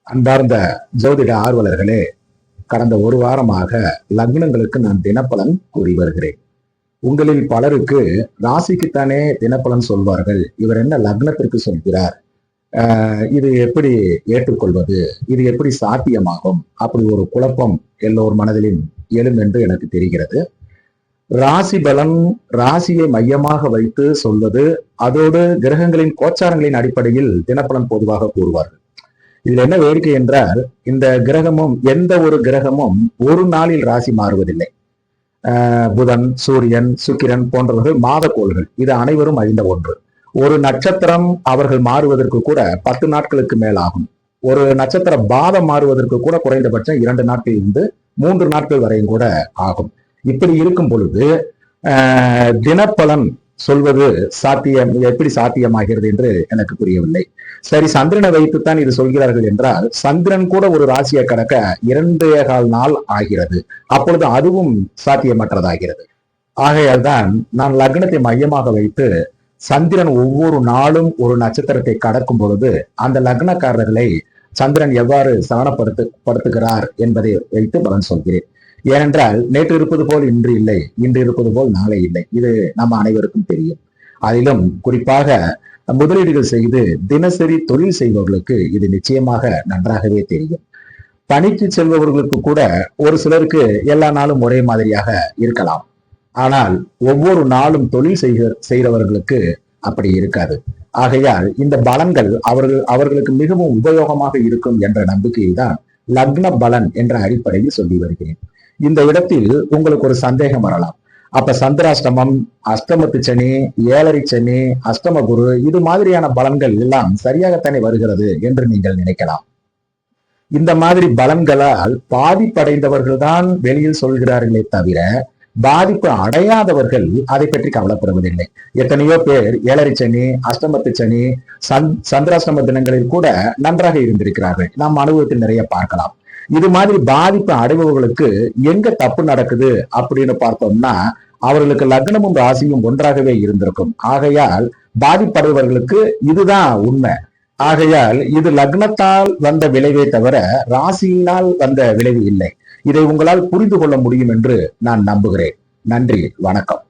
அன்பார்ந்த ஜோதிட ஆர்வலர்களே, கடந்த ஒரு வாரமாக லக்னங்களுக்கு நான் தினப்பலன் கூறி வருகிறேன். உங்களில் பலருக்கு ராசிக்குத்தானே தினப்பலன் சொல்வார்கள், இவர் என்ன லக்னத்திற்கு சொல்கிறார், இது எப்படி ஏற்றுக்கொள்வது, இது எப்படி சாத்தியமாகும், அப்படி ஒரு குழப்பம் எல்லோர் மனதிலும் எழும் என்று எனக்கு தெரிகிறது. ராசி பலன் ராசியை மையமாக வைத்து சொல்வது, அதோடு கிரகங்களின் கோச்சாரங்களின் அடிப்படையில் தினப்பலன் பொதுவாக கூறுவார்கள். இதுல என்ன வேடிக்கை என்றால், இந்த கிரகமும் எந்த ஒரு கிரகமும் ஒரு நாளில் ராசி மாறுவதில்லை. புதன், சூரியன், சுக்கிரன் போன்றவர்கள் மாதக்கோள்கள், இது அனைவரும் அறிந்த ஒன்று. ஒரு நட்சத்திரம் அவர்கள் மாறுவதற்கு கூட 10 நாட்களுக்கு மேல் ஆகும். ஒரு நட்சத்திர பாதம் மாறுவதற்கு கூட குறைந்தபட்சம் 2 நாட்கள் இருந்து 3 நாட்கள் வரையும் கூட ஆகும். இப்படி இருக்கும் பொழுது தினப்பலன் சொல்வது எப்படி சாத்தியமாகிறது என்று எனக்கு புரியவில்லை. சரி, சந்திரனை வைத்துத்தான் இது சொல்கிறார்கள் என்றால், சந்திரன் கூட ஒரு ராசியை கடக்க 2.25 நாள் ஆகிறது. அப்பொழுது அதுவும் சாத்தியமற்றதாகிறது. ஆகையால் தான் நான் லக்னத்தை மையமாக வைத்து சந்திரன் ஒவ்வொரு நாளும் ஒரு நட்சத்திரத்தை கடக்கும் பொழுது அந்த லக்னக்காரர்களை சந்திரன் எவ்வாறு சலனப்படுத்துகிறார் என்பதை வைத்து பலன் சொல்கிறேன். ஏனென்றால் நேற்று இருப்பது போல் இன்று இல்லை, இன்று இருப்பது போல் நாளை இல்லை. இது நம்ம அனைவருக்கும் தெரியும். அதிலும் குறிப்பாக முதலீடுகள் செய்து தினசரி தொழில் செய்பவர்களுக்கு இது நிச்சயமாக நன்றாகவே தெரியும். பணிக்கு செல்பவர்களுக்கு கூட ஒரு சிலருக்கு எல்லா நாளும் ஒரே மாதிரியாக இருக்கலாம். ஆனால் ஒவ்வொரு நாளும் தொழில் செய்கிறவர்களுக்கு அப்படி இருக்காது. ஆகையால் இந்த பலன்கள் அவர்களுக்கு மிகவும் உபயோகமாக இருக்கும் என்ற நம்பிக்கையை தான் லக்ன பலன் என்ற அடிப்படையில் சொல்லி வருகிறேன். இந்த இடத்தில் உங்களுக்கு ஒரு சந்தேகம் வரலாம். அப்ப சந்திராஷ்டமம், அஷ்டமத்து சனி, ஏழரை சனி, அஷ்டம குரு, இது மாதிரியான பலன்கள் எல்லாம் சரியாகத்தானே வருகிறது என்று நீங்கள் நினைக்கலாம். இந்த மாதிரி பலன்களால் பாதிப்படைந்தவர்கள் தான் வெளியில் சொல்கிறார்களே தவிர, பாதிப்பு அடையாதவர்கள் அதை பற்றி கவலைப்படுவதில்லை. எத்தனையோ பேர் ஏழரை சனி, அஷ்டமத்து சனி, சந்திராஷ்டம தினங்களில் கூட நன்றாக இருந்திருக்கிறார்கள். நாம் அனுபவத்தில் நிறைய பார்க்கலாம். இது மாதிரி பாதிப்பு அடைபவர்களுக்கு எங்க தப்பு நடக்குது அப்படின்னு பார்த்தோம்னா, அவர்களுக்கு லக்னமும் ராசியும் ஒன்றாகவே இருந்திருக்கும். ஆகையால் பாதிப்படைவர்களுக்கு இதுதான் உண்மை. ஆகையால் இது லக்னத்தால் வந்த விளைவே தவிர ராசியினால் வந்த விளைவு இல்லை. இதை உங்களால் புரிந்து கொள்ள முடியும் என்று நான் நம்புகிறேன். நன்றி, வணக்கம்.